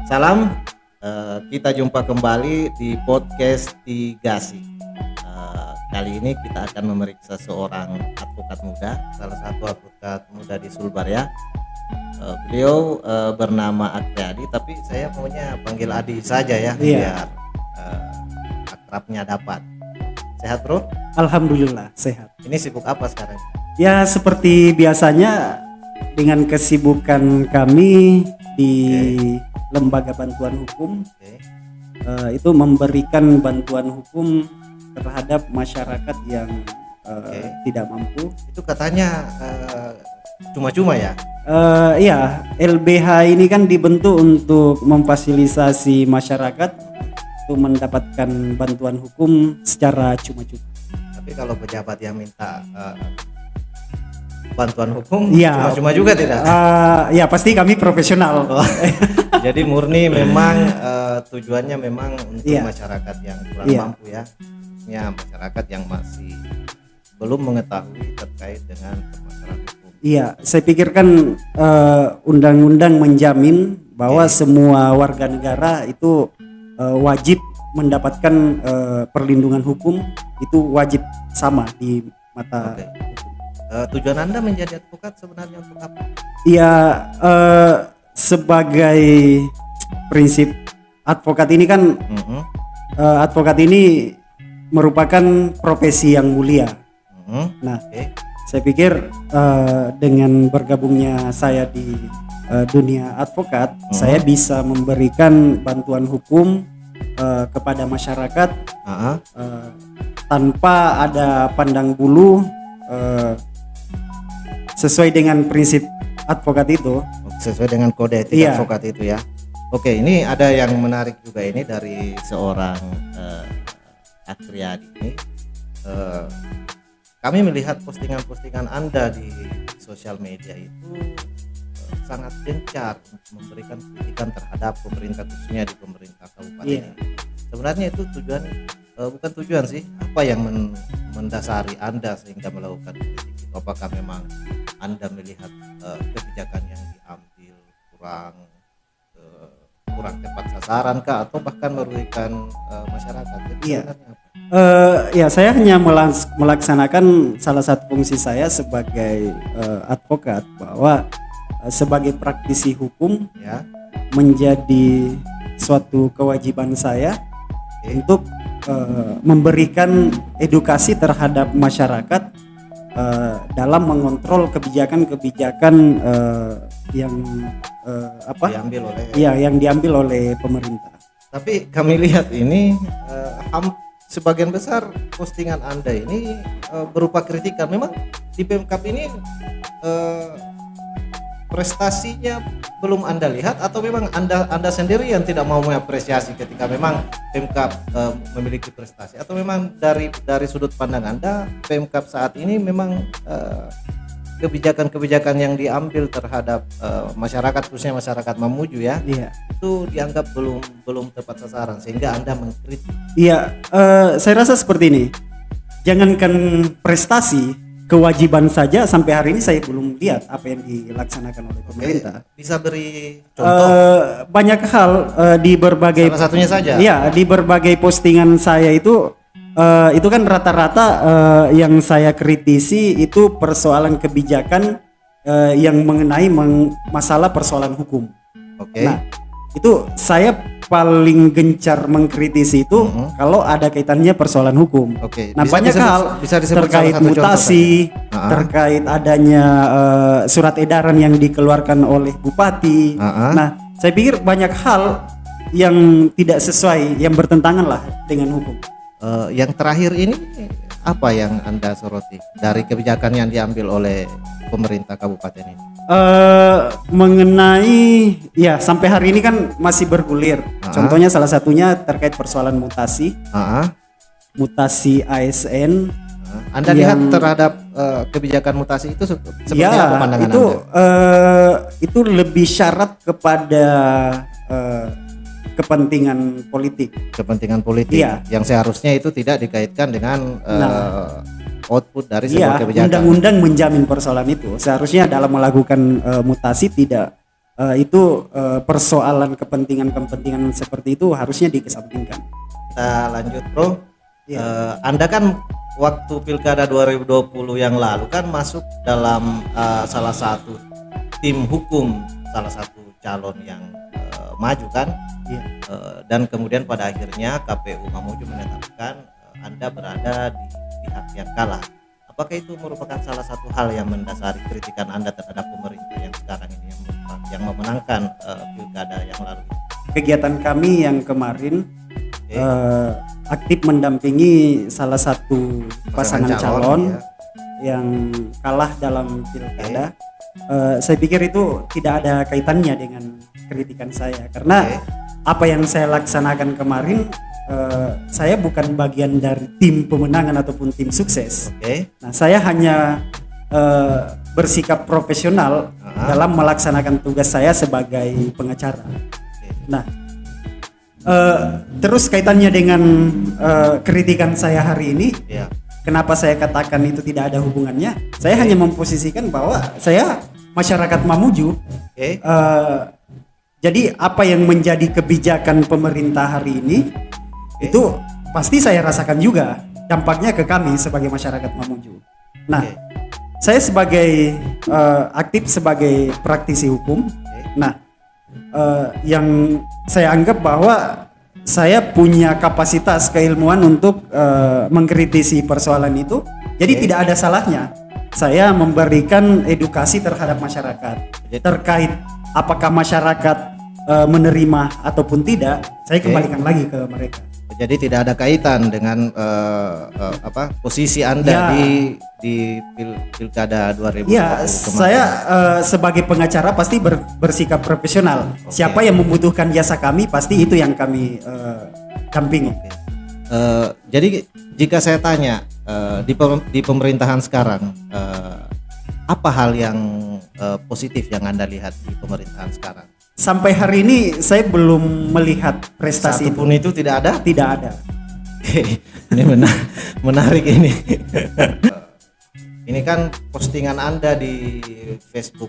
Salam, kita jumpa kembali di podcast Tigasi. Kali ini kita akan memeriksa seorang advokat muda, salah satu advokat muda di Sulbar ya. Beliau bernama Adriadi, tapi saya maunya panggil Adi saja ya, biar akrabnya dapat. Sehat bro? Alhamdulillah sehat. Ini sibuk apa sekarang? Ya seperti biasanya dengan kesibukan kami di Lembaga Bantuan Hukum, itu memberikan bantuan hukum terhadap masyarakat yang tidak mampu. Itu katanya cuma-cuma ya? Iya, LBH ini kan dibentuk untuk memfasilitasi masyarakat untuk mendapatkan bantuan hukum secara cuma-cuma. Tapi kalau pejabat yang minta bantuan hukum ya, cuma-cuma juga tidak? Ya pasti kami profesional. Jadi murni memang tujuannya memang untuk masyarakat yang kurang mampu ya, khususnya masyarakat yang masih belum mengetahui terkait dengan permasalahan hukum. Iya, saya pikirkan undang-undang menjamin bahwa semua warga negara itu wajib mendapatkan perlindungan hukum, itu wajib sama di mata hukum. Tujuan Anda menjadi advokat sebenarnya untuk apa? Iya, sebagai prinsip advokat ini kan advokat ini merupakan profesi yang mulia. Nah, saya pikir dengan bergabungnya saya di dunia advokat, saya bisa memberikan bantuan hukum kepada masyarakat tanpa ada pandang bulu, sesuai dengan prinsip advokat itu. Sesuai dengan kode etik advokat itu ya. Oke, ini ada yang menarik juga ini dari seorang Adriadi ini. Kami melihat postingan-postingan Anda di sosial media itu sangat gencar memberikan kritikan terhadap pemerintah, khususnya di pemerintah kabupaten ini. Sebenarnya itu tujuan, bukan tujuan sih, apa yang mendasari Anda sehingga melakukan kritik itu? Apakah memang Anda melihat kebijakan yang diambil kurang tepat sasaran kah, atau bahkan merugikan masyarakat? Ya, saya hanya melaksanakan salah satu fungsi saya sebagai advokat, bahwa sebagai praktisi hukum menjadi suatu kewajiban saya untuk memberikan edukasi terhadap masyarakat dalam mengontrol kebijakan-kebijakan yang diambil oleh pemerintah. Tapi kami lihat ini sebagian besar postingan Anda ini berupa kritikan. Memang di Pemkab ini prestasinya belum Anda lihat, atau memang Anda sendiri yang tidak mau mengapresiasi ketika memang Pemkab memiliki prestasi, atau memang dari sudut pandang Anda Pemkab saat ini memang kebijakan-kebijakan yang diambil terhadap masyarakat, khususnya masyarakat Mamuju itu dianggap belum tepat sasaran sehingga Anda mengkritik? Saya rasa seperti ini. Jangankan prestasi, kewajiban saja sampai hari ini saya belum lihat apa yang dilaksanakan oleh pemerintah. Bisa beri contoh? Banyak hal di berbagai, salah satunya saja. Di berbagai postingan saya itu kan rata-rata yang saya kritisi itu persoalan kebijakan yang mengenai masalah persoalan hukum. Nah, itu saya paling gencar mengkritisi itu kalau ada kaitannya persoalan hukum. Nah, banyak hal terkait mutasi, terkait adanya surat edaran yang dikeluarkan oleh bupati. Nah, saya pikir banyak hal yang tidak sesuai, yang bertentangan lah dengan hukum. Yang terakhir ini apa yang Anda soroti dari kebijakan yang diambil oleh pemerintah kabupaten ini? Mengenai sampai hari ini kan masih bergulir. Contohnya salah satunya terkait persoalan mutasi, mutasi ASN. Anda lihat terhadap kebijakan mutasi itu seperti apa pandangan Anda? Itu lebih syarat kepada kepentingan politik. Kepentingan politik yang seharusnya itu tidak dikaitkan dengan output dari sebuah kebijakan. Undang-undang menjamin persoalan itu. Seharusnya dalam melakukan mutasi tidak itu persoalan kepentingan seperti itu harusnya dikesampingkan. Kita lanjut bro. Iya. Anda kan waktu pilkada 2020 yang lalu kan masuk dalam salah satu tim hukum salah satu calon yang maju kan. Iya. Dan kemudian pada akhirnya KPU Mamuju menetapkan Anda berada di pihak yang kalah. Apakah itu merupakan salah satu hal yang mendasari kritikan Anda terhadap pemerintah yang sekarang ini yang memenangkan pilkada yang lalu? Kegiatan kami yang kemarin aktif mendampingi salah satu pasangan calon yang kalah dalam pilkada. Saya pikir itu tidak ada kaitannya dengan kritikan saya, karena apa yang saya laksanakan kemarin, saya bukan bagian dari tim pemenangan ataupun tim sukses. Nah, saya hanya bersikap profesional dalam melaksanakan tugas saya sebagai pengacara. Nah, terus kaitannya dengan kritikan saya hari ini, kenapa saya katakan itu tidak ada hubungannya? Saya hanya memposisikan bahwa saya masyarakat Mamuju. Jadi apa yang menjadi kebijakan pemerintah hari ini itu pasti saya rasakan juga dampaknya ke kami sebagai masyarakat Mamuju. Nah, saya sebagai aktif sebagai praktisi hukum. Nah, yang saya anggap bahwa saya punya kapasitas keilmuan untuk mengkritisi persoalan itu. Jadi tidak ada salahnya saya memberikan edukasi terhadap masyarakat terkait apakah masyarakat menerima ataupun tidak. Saya kembalikan lagi ke mereka. Jadi tidak ada kaitan dengan posisi Anda di pilkada 2020 ya, kemarin. Saya sebagai pengacara pasti bersikap profesional. Siapa yang membutuhkan jasa kami pasti itu yang kami dampingi. Jadi jika saya tanya di pemerintahan sekarang, apa hal yang positif yang Anda lihat di pemerintahan sekarang? Sampai hari ini saya belum melihat prestasi satupun itu tidak ada? Tidak ada. Ini menarik ini. Ini kan postingan Anda di Facebook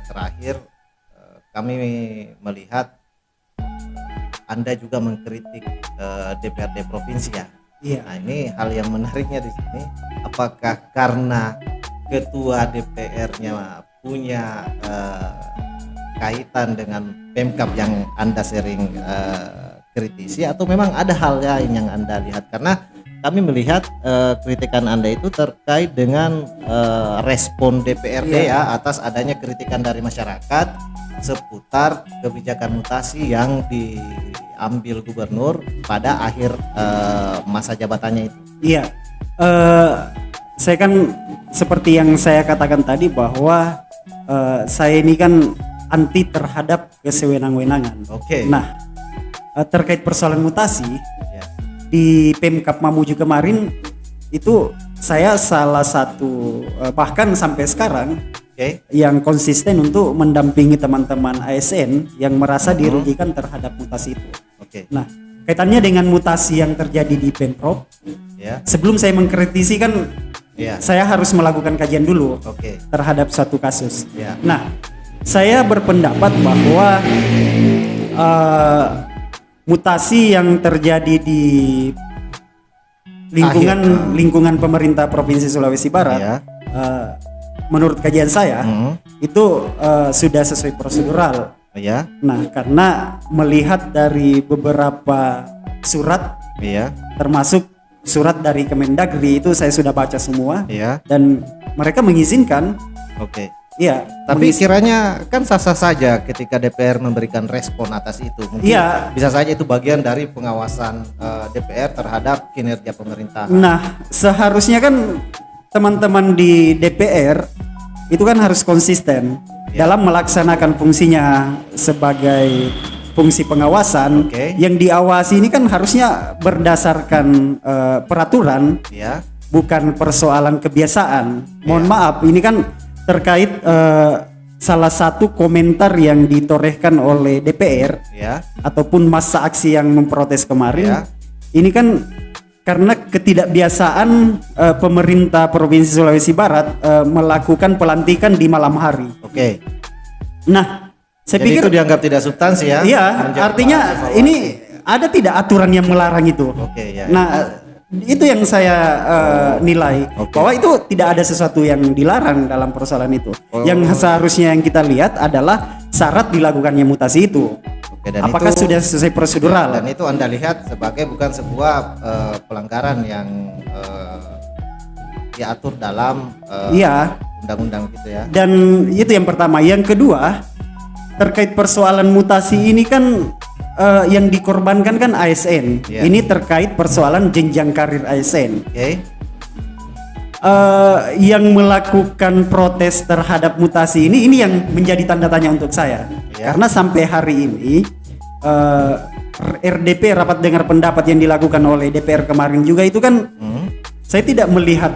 terakhir, kami melihat Anda juga mengkritik DPRD provinsi ya. Iya. Nah, ini hal yang menariknya di sini, apakah karena ketua DPR-nya punya kaitan dengan Pemkab yang Anda sering kritisi, atau memang ada hal lain yang Anda lihat? Karena kami melihat kritikan Anda itu terkait dengan respon DPRD atas adanya kritikan dari masyarakat seputar kebijakan mutasi yang diambil gubernur pada akhir masa jabatannya itu. Iya, saya kan seperti yang saya katakan tadi bahwa saya ini kan anti terhadap kesewenang-wenangan. Nah, terkait persoalan mutasi di Pemkab Mamuju kemarin itu saya salah satu bahkan sampai sekarang yang konsisten untuk mendampingi teman-teman ASN yang merasa dirugikan terhadap mutasi itu. Nah, kaitannya dengan mutasi yang terjadi di Pemprov, sebelum saya mengkritisi kan saya harus melakukan kajian dulu terhadap suatu kasus. Nah, saya berpendapat bahwa mutasi yang terjadi di lingkungan pemerintah Provinsi Sulawesi Barat, menurut kajian saya itu sudah sesuai prosedural. Nah, karena melihat dari beberapa surat, termasuk surat dari Kemendagri itu saya sudah baca semua, dan mereka mengizinkan. Iya, tapi kiranya kan sah-sah saja ketika DPR memberikan respon atas itu. Mungkin bisa saja itu bagian dari pengawasan DPR terhadap kinerja pemerintah. Nah, seharusnya kan teman-teman di DPR itu kan harus konsisten dalam melaksanakan fungsinya sebagai fungsi pengawasan. Yang diawasi ini kan harusnya berdasarkan peraturan, bukan persoalan kebiasaan. Mohon maaf, ini kan terkait salah satu komentar yang ditorehkan oleh DPR ataupun massa aksi yang memprotes kemarin. Ini kan karena ketidakbiasaan pemerintah Provinsi Sulawesi Barat melakukan pelantikan di malam hari. Nah, Saya Jadi pikir itu dianggap tidak substansi ya? iya, Menjadi artinya bahan evaluasi. ini ada tidak aturan yang melarang itu. Oke, ya. Nah, itu yang saya nilai Oke. bahwa itu tidak ada sesuatu yang dilarang dalam persoalan itu. Oh. Yang seharusnya yang kita lihat adalah syarat dilakukannya mutasi itu. Oke, dan Apakah itu, sudah sesuai prosedural? dan itu Anda lihat sebagai bukan sebuah pelanggaran yang diatur dalam Iya. undang-undang gitu ya. Dan itu yang pertama. Yang kedua, terkait persoalan mutasi ini kan yang dikorbankan kan ASN. Iya. Ini terkait persoalan jenjang karir ASN. Oke. Yang melakukan protes terhadap mutasi ini yang menjadi tanda tanya untuk saya. Iya. Karena sampai hari ini RDP, rapat dengar pendapat yang dilakukan oleh DPR kemarin juga itu kan saya tidak melihat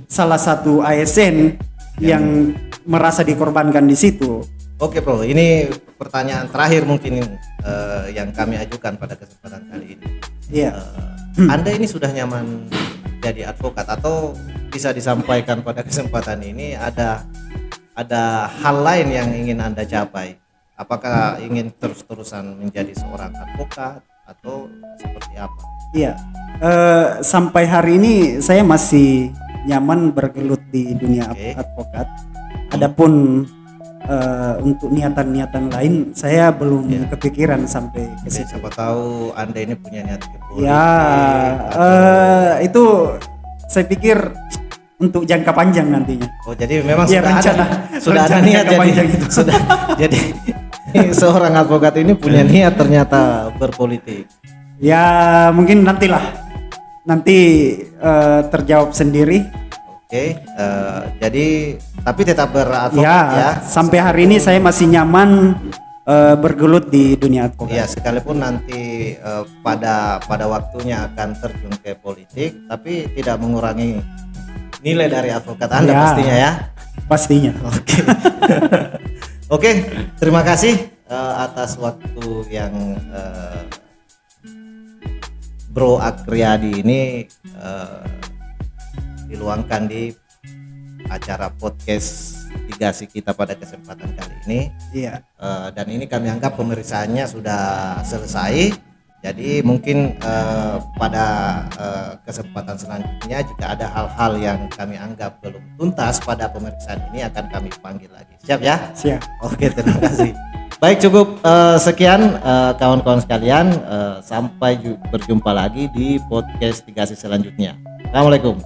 salah satu ASN yang merasa dikorbankan di situ. Oke bro, ini pertanyaan terakhir mungkin yang kami ajukan pada kesempatan kali ini. Iya. Anda ini sudah nyaman jadi advokat atau bisa disampaikan pada kesempatan ini ada hal lain yang ingin Anda capai? Apakah ingin terus-terusan menjadi seorang advokat atau seperti apa? Iya. Sampai hari ini saya masih nyaman bergelut di dunia Oke. advokat. Adapun untuk niatan-niatan lain saya belum kepikiran sampai ke Jadi, situ. siapa tahu Anda ini punya niat ke politik Ya, atau- itu saya pikir untuk jangka panjang nantinya. Oh, jadi memang Ya, sudah ada rencana niat jangka jadi panjang itu. sudah jadi seorang advokat ini punya niat ternyata berpolitik. Ya, mungkin nantilah. Nanti terjawab sendiri. Oke, jadi tapi tetap beradvokat Ya, ya. sampai hari ini saya masih nyaman bergelut di dunia advokat. Ya, sekalipun nanti pada waktunya akan terjun ke politik, tapi tidak mengurangi nilai dari advokat Anda Ya. pastinya ya. Pastinya. Oke. Oke, terima kasih atas waktu yang Bro Akriadi ini diluangkan di acara podcast Tigasi kita pada kesempatan kali ini. Iya. Dan ini kami anggap pemeriksaannya sudah selesai. Jadi mungkin pada kesempatan selanjutnya jika ada hal-hal yang kami anggap belum tuntas pada pemeriksaan ini akan kami panggil lagi. Siap ya? Siap. Oke, terima kasih. Baik, cukup sekian kawan-kawan sekalian. Sampai berjumpa lagi di podcast Tigasi selanjutnya. Assalamualaikum.